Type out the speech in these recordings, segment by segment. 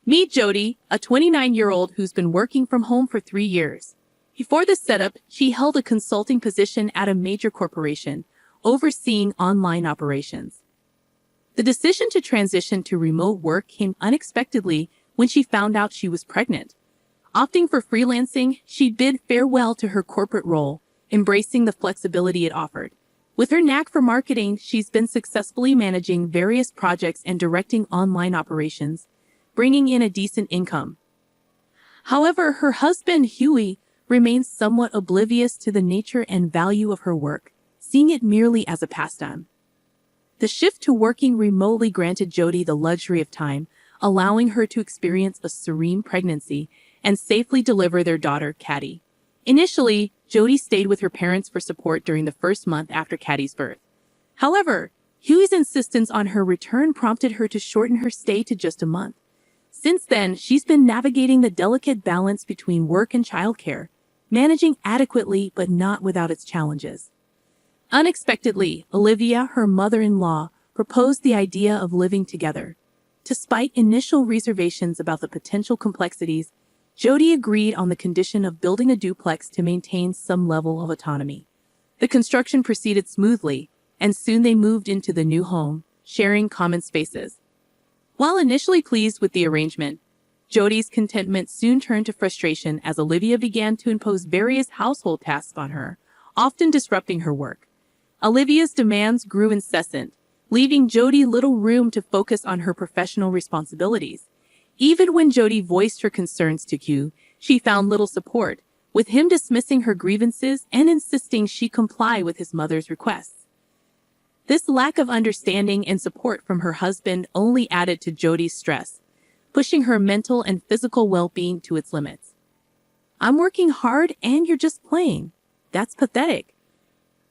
Meet Jody, a 29-year-old who's been working from home for 3 years. Before this setup, she held a consulting position at a major corporation, overseeing online operations. The decision to transition to remote work came unexpectedly when she found out she was pregnant. Opting for freelancing, she bid farewell to her corporate role, embracing the flexibility it offered. With her knack for marketing, she's been successfully managing various projects and directing online operations, bringing in a decent income. However, her husband, Huey, remains somewhat oblivious to the nature and value of her work, seeing it merely as a pastime. The shift to working remotely granted Jody the luxury of time, allowing her to experience a serene pregnancy and safely deliver their daughter, Caddy. Initially, Jody stayed with her parents for support during the first month after Caddy's birth. However, Huey's insistence on her return prompted her to shorten her stay to just a month. Since then, she's been navigating the delicate balance between work and childcare, managing adequately but not without its challenges. Unexpectedly, Olivia, her mother-in-law, proposed the idea of living together. Despite initial reservations about the potential complexities, Jody agreed on the condition of building a duplex to maintain some level of autonomy. The construction proceeded smoothly, and soon they moved into the new home, sharing common spaces. While initially pleased with the arrangement, Jody's contentment soon turned to frustration as Olivia began to impose various household tasks on her, often disrupting her work. Olivia's demands grew incessant, leaving Jody little room to focus on her professional responsibilities. Even when Jody voiced her concerns to Hugh, she found little support, with him dismissing her grievances and insisting she comply with his mother's requests. This lack of understanding and support from her husband only added to Jody's stress, pushing her mental and physical well-being to its limits. "I'm working hard and you're just playing. That's pathetic."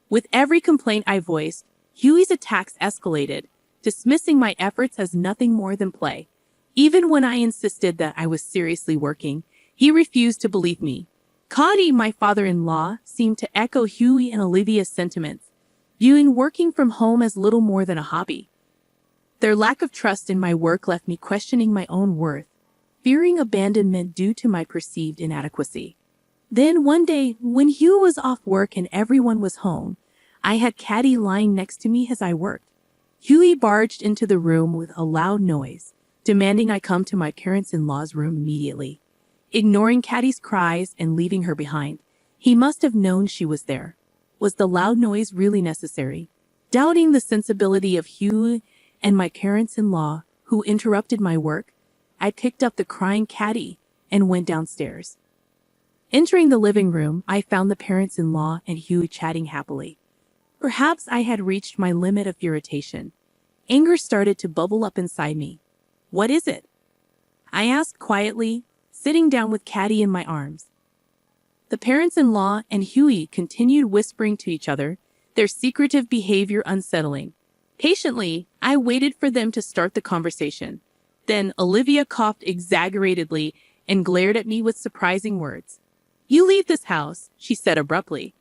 With every complaint I voiced, Huey's attacks escalated, dismissing my efforts as nothing more than play. Even when I insisted that I was seriously working, he refused to believe me. Cody, my father-in-law, seemed to echo Huey and Olivia's sentiments, viewing working from home as little more than a hobby. Their lack of trust in my work left me questioning my own worth, fearing abandonment due to my perceived inadequacy. Then one day, when Hugh was off work and everyone was home, I had Caddy lying next to me as I worked. Huey barged into the room with a loud noise, demanding I come to my parents-in-law's room immediately. Ignoring Caddy's cries and leaving her behind, he must have known she was there. Was the loud noise really necessary? Doubting the sensibility of Hugh and my parents-in-law, who interrupted my work, I picked up the crying Caddy and went downstairs. Entering the living room, I found the parents-in-law and Hugh chatting happily. Perhaps I had reached my limit of irritation. Anger started to bubble up inside me. "What is it?" I asked quietly, sitting down with Caddy in my arms. The parents-in-law and Huey continued whispering to each other, their secretive behavior unsettling. Patiently, I waited for them to start the conversation. Then Olivia coughed exaggeratedly and glared at me with surprising words. "You leave this house," she said abruptly.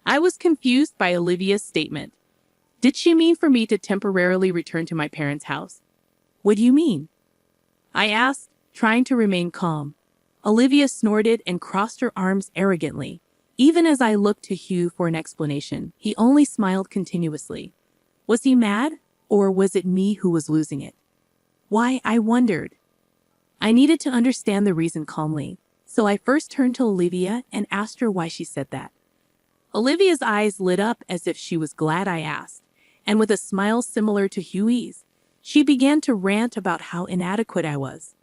I was confused by Olivia's statement. Did she mean for me to temporarily return to my parents' house? "What do you mean?" I asked, trying to remain calm. Olivia snorted and crossed her arms arrogantly. Even as I looked to Hugh for an explanation, he only smiled continuously. Was he mad, or was it me who was losing it? Why, I wondered. I needed to understand the reason calmly, so I first turned to Olivia and asked her why she said that. Olivia's eyes lit up as if she was glad I asked, and with a smile similar to Hughie's, she began to rant about how inadequate I was.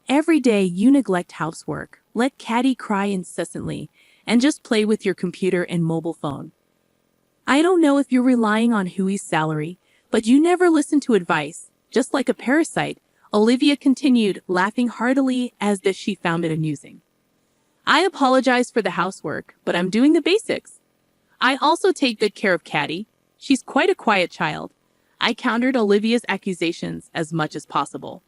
"Every day you neglect housework, let Caddy cry incessantly, and just play with your computer and mobile phone. I don't know if you're relying on Huey's salary, but you never listen to advice, just like a parasite," Olivia continued, laughing heartily as if she found it amusing. "I apologize for the housework, but I'm doing the basics. I also take good care of Caddy. She's quite a quiet child." I countered Olivia's accusations as much as possible.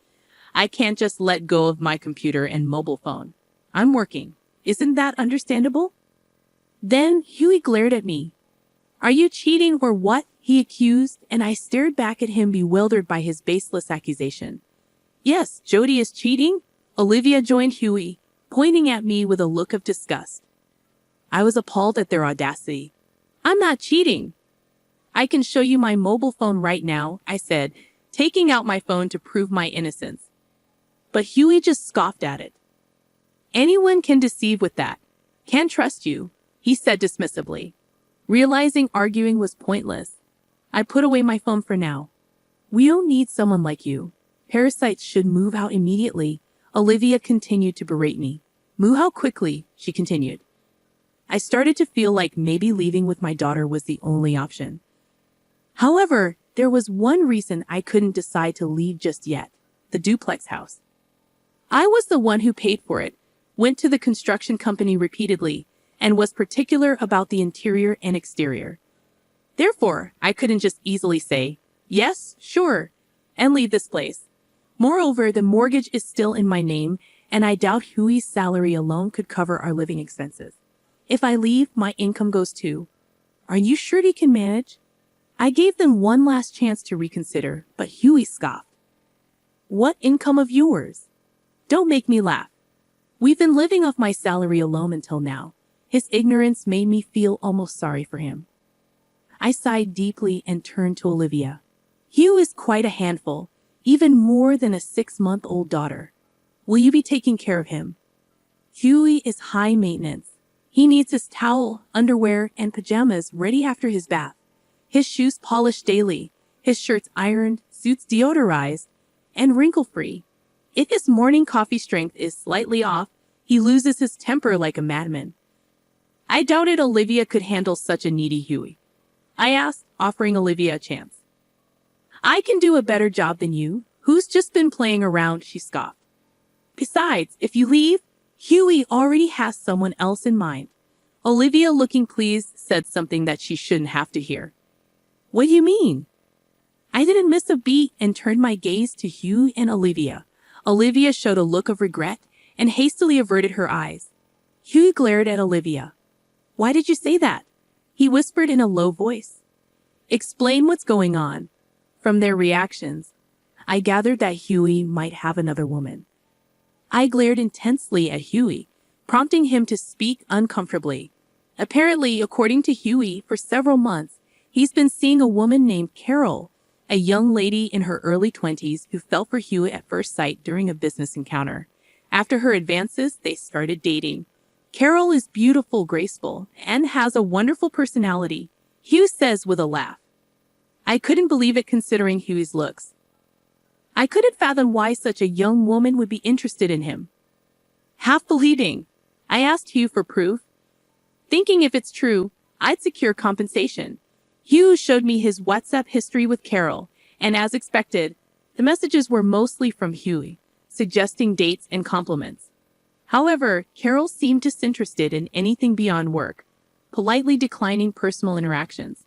"I can't just let go of my computer and mobile phone. I'm working. Isn't that understandable?" Then Huey glared at me. "Are you cheating or what?" he accused, and I stared back at him bewildered by his baseless accusation. Yes, Jody is cheating? Olivia joined Huey, pointing at me with a look of disgust. I was appalled at their audacity. I'm not cheating. I can show you my mobile phone right now, I said, taking out my phone to prove my innocence. But Huey just scoffed at it. Anyone can deceive with that. Can't trust you, he said dismissively. Realizing arguing was pointless, I put away my phone for now. We don't need someone like you. Parasites should move out immediately. Olivia continued to berate me. Move out quickly, she continued. I started to feel like maybe leaving with my daughter was the only option. However, there was one reason I couldn't decide to leave just yet: the duplex house. I was the one who paid for it, went to the construction company repeatedly, and was particular about the interior and exterior. Therefore, I couldn't just easily say, yes, sure, and leave this place. Moreover, the mortgage is still in my name, and I doubt Huey's salary alone could cover our living expenses. If I leave, my income goes too. Are you sure he can manage? I gave them one last chance to reconsider, but Huey scoffed. What income of yours? Don't make me laugh. We've been living off my salary alone until now. His ignorance made me feel almost sorry for him. I sighed deeply and turned to Olivia. Hugh is quite a handful, even more than a 6-month-old daughter. Will you be taking care of him? Huey is high maintenance. He needs his towel, underwear, and pajamas ready after his bath, his shoes polished daily, his shirts ironed, suits deodorized, and wrinkle-free. If his morning coffee strength is slightly off, he loses his temper like a madman. I doubted Olivia could handle such a needy Huey. I asked, offering Olivia a chance. I can do a better job than you. Who's just been playing around, she scoffed. Besides, if you leave, Huey already has someone else in mind. Olivia, looking pleased, said something that she shouldn't have to hear. What do you mean? I didn't miss a beat and turned my gaze to Hugh and Olivia. Olivia showed a look of regret and hastily averted her eyes. Hugh glared at Olivia. Why did you say that? He whispered in a low voice. Explain what's going on. From their reactions, I gathered that Huey might have another woman. I glared intensely at Huey, prompting him to speak uncomfortably. Apparently, according to Huey, for several months, he's been seeing a woman named Carol, a young lady in her early 20s who fell for Huey at first sight during a business encounter. After her advances, they started dating. Carol is beautiful, graceful, and has a wonderful personality, Hugh says with a laugh. I couldn't believe it considering Huey's looks. I couldn't fathom why such a young woman would be interested in him. Half believing, I asked Hugh for proof, thinking if it's true, I'd secure compensation. Hugh showed me his WhatsApp history with Carol, and as expected, the messages were mostly from Huey, suggesting dates and compliments. However, Carol seemed disinterested in anything beyond work, politely declining personal interactions.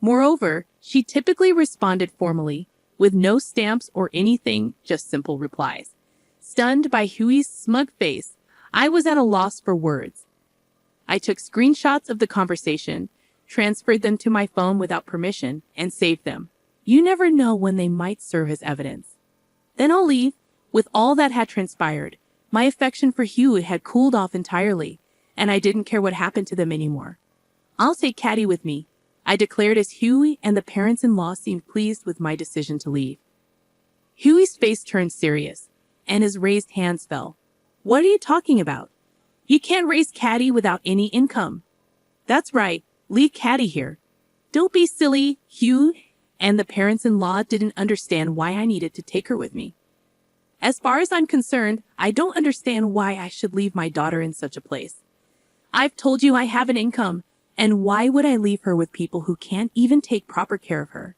Moreover, she typically responded formally, with no stamps or anything, just simple replies. Stunned by Huey's smug face, I was at a loss for words. I took screenshots of the conversation, transferred them to my phone without permission, and saved them. You never know when they might serve as evidence. Then I'll leave. With all that had transpired, my affection for Huey had cooled off entirely, and I didn't care what happened to them anymore. I'll take Caddy with me, I declared as Huey and the parents-in-law seemed pleased with my decision to leave. Huey's face turned serious, and his raised hands fell. What are you talking about? You can't raise Caddy without any income. That's right, leave Caddy here. Don't be silly, Hugh, and the parents-in-law didn't understand why I needed to take her with me. As far as I'm concerned, I don't understand why I should leave my daughter in such a place. I've told you I have an income, and why would I leave her with people who can't even take proper care of her?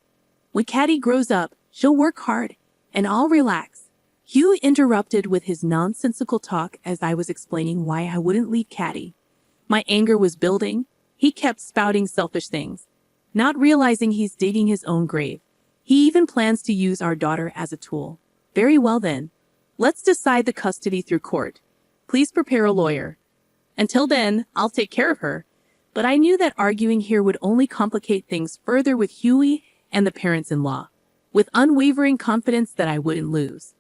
When Caddy grows up, she'll work hard, and I'll relax. Hugh interrupted with his nonsensical talk as I was explaining why I wouldn't leave Caddy. My anger was building. He kept spouting selfish things, not realizing he's digging his own grave. He even plans to use our daughter as a tool. Very well then. Let's decide the custody through court. Please prepare a lawyer. Until then, I'll take care of her. But I knew that arguing here would only complicate things further with Huey and the parents-in-law, with unwavering confidence that I wouldn't lose.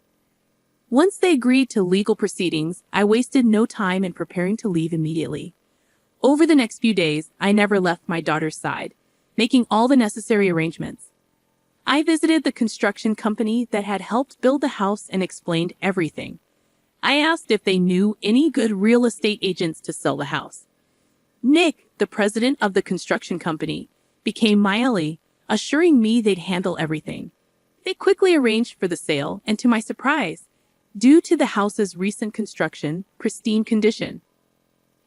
Once they agreed to legal proceedings, I wasted no time in preparing to leave immediately. Over the next few days, I never left my daughter's side, making all the necessary arrangements. I visited the construction company that had helped build the house and explained everything. I asked if they knew any good real estate agents to sell the house. Nick, the president of the construction company, became my ally, assuring me they'd handle everything. They quickly arranged for the sale, and to my surprise, due to the house's recent construction, pristine condition,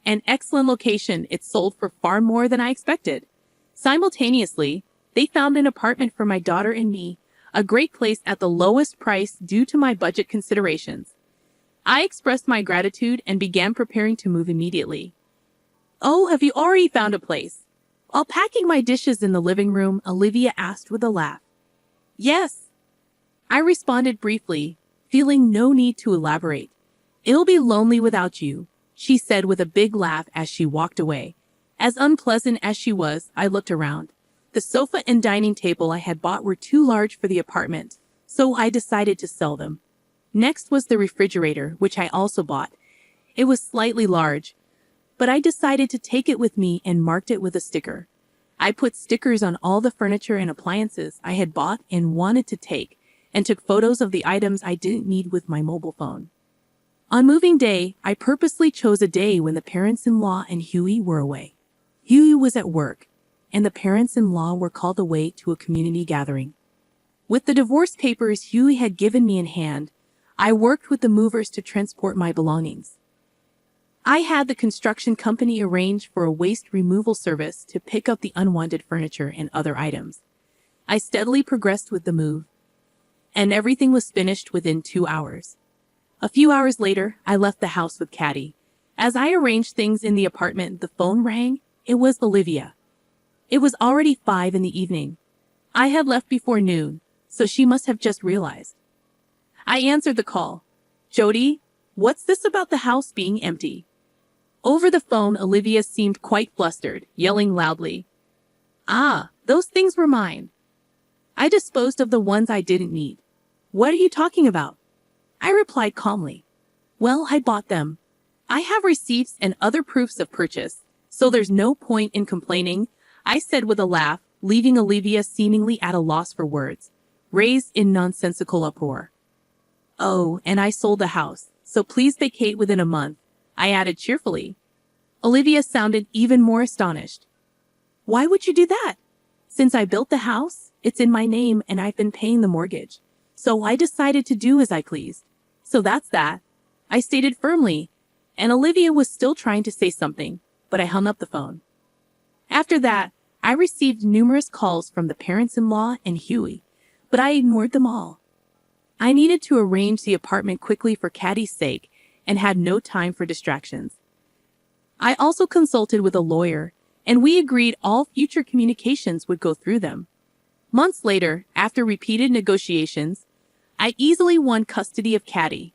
an excellent location, it sold for far more than I expected. Simultaneously, they found an apartment for my daughter and me, a great place at the lowest price due to my budget considerations. I expressed my gratitude and began preparing to move immediately. "Oh, have you already found a place?" While packing my dishes in the living room, Olivia asked with a laugh. "Yes." I responded briefly, feeling no need to elaborate. "It'll be lonely without you," she said with a big laugh as she walked away. As unpleasant as she was, I looked around. The sofa and dining table I had bought were too large for the apartment, so I decided to sell them. Next was the refrigerator, which I also bought. It was slightly large, but I decided to take it with me and marked it with a sticker. I put stickers on all the furniture and appliances I had bought and wanted to take, and took photos of the items I didn't need with my mobile phone. On moving day, I purposely chose a day when the parents-in-law and Huey were away. Huey was at work, and the parents-in-law were called away to a community gathering. With the divorce papers Huey had given me in hand, I worked with the movers to transport my belongings. I had the construction company arrange for a waste removal service to pick up the unwanted furniture and other items. I steadily progressed with the move, and everything was finished within 2 hours. A few hours later, I left the house with Caddy. As I arranged things in the apartment, the phone rang. It was Olivia. It was already 5 in the evening. I had left before noon, so she must have just realized. I answered the call. "Jody, what's this about the house being empty?" Over the phone, Olivia seemed quite flustered, yelling loudly. "Ah, those things were mine. I disposed of the ones I didn't need." "What are you talking about?" I replied calmly. "Well, I bought them. I have receipts and other proofs of purchase, so there's no point in complaining," I said with a laugh, leaving Olivia seemingly at a loss for words, raised in nonsensical uproar. "Oh, and I sold the house, so please vacate within a month," I added cheerfully. Olivia sounded even more astonished. "Why would you do that? Since I built the house, it's in my name and I've been paying the mortgage, so I decided to do as I pleased. So that's that," I stated firmly, and Olivia was still trying to say something, but I hung up the phone. After that, I received numerous calls from the parents-in-law and Huey, but I ignored them all. I needed to arrange the apartment quickly for Caddy's sake and had no time for distractions. I also consulted with a lawyer, and we agreed all future communications would go through them. Months later, after repeated negotiations, I easily won custody of Caddy.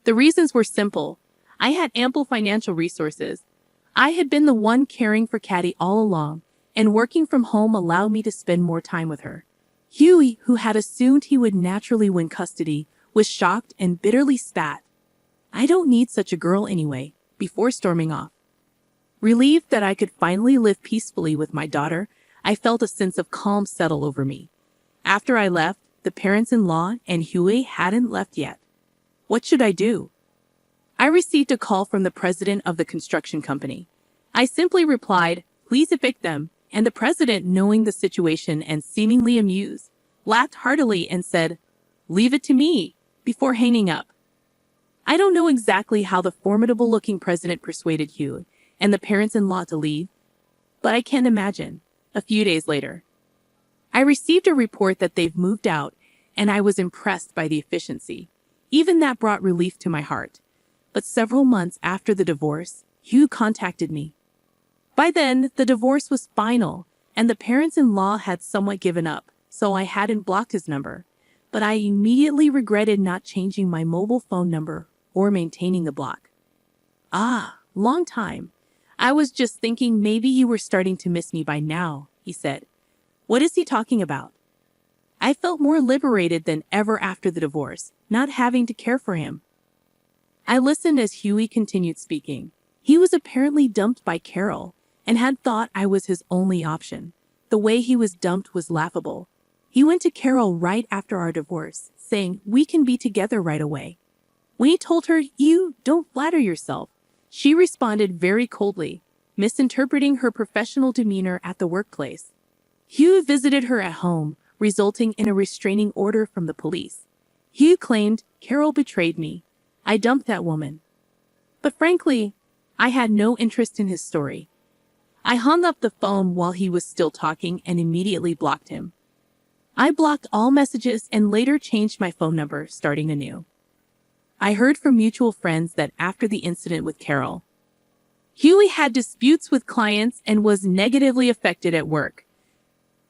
The reasons were simple. I had ample financial resources. I had been the one caring for Caddy all along, and working from home allowed me to spend more time with her. Huey, who had assumed he would naturally win custody, was shocked and bitterly spat. "I don't need such a girl anyway," before storming off. Relieved that I could finally live peacefully with my daughter, I felt a sense of calm settle over me. After I left, the parents-in-law and Huey hadn't left yet. What should I do? I received a call from the president of the construction company. I simply replied, "Please evict them," and the president, knowing the situation and seemingly amused, laughed heartily and said, "Leave it to me," before hanging up. I don't know exactly how the formidable-looking president persuaded Hugh and the parents-in-law to leave, but I can't imagine. A few days later, I received a report that they've moved out, and I was impressed by the efficiency. Even that brought relief to my heart. But several months after the divorce, Hugh contacted me. By then, the divorce was final, and the parents-in-law had somewhat given up, so I hadn't blocked his number. But I immediately regretted not changing my mobile phone number or maintaining the block. "Ah, long time. I was just thinking maybe you were starting to miss me by now," he said. "What is he talking about?" I felt more liberated than ever after the divorce. not having to care for him. I listened as Huey continued speaking. He was apparently dumped by Carol and had thought I was his only option. The way he was dumped was laughable. He went to Carol right after our divorce, saying, "We can be together right away." When he told her, "You don't flatter yourself," she responded very coldly, misinterpreting her professional demeanor at the workplace. Hugh visited her at home, resulting in a restraining order from the police. Hugh claimed, "Carol betrayed me. I dumped that woman." But frankly, I had no interest in his story. I hung up the phone while he was still talking and immediately blocked him. I blocked all messages and later changed my phone number, starting anew. I heard from mutual friends that after the incident with Carol, Huey had disputes with clients and was negatively affected at work.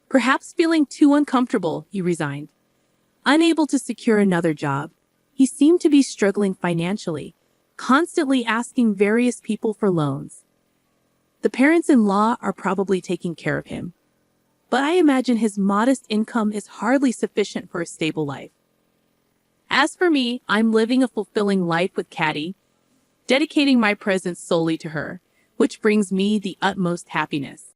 Perhaps feeling too uncomfortable, he resigned. Unable to secure another job, he seemed to be struggling financially, constantly asking various people for loans. The parents-in-law are probably taking care of him, but I imagine his modest income is hardly sufficient for a stable life. As for me, I'm living a fulfilling life with Caddy, dedicating my presence solely to her, which brings me the utmost happiness.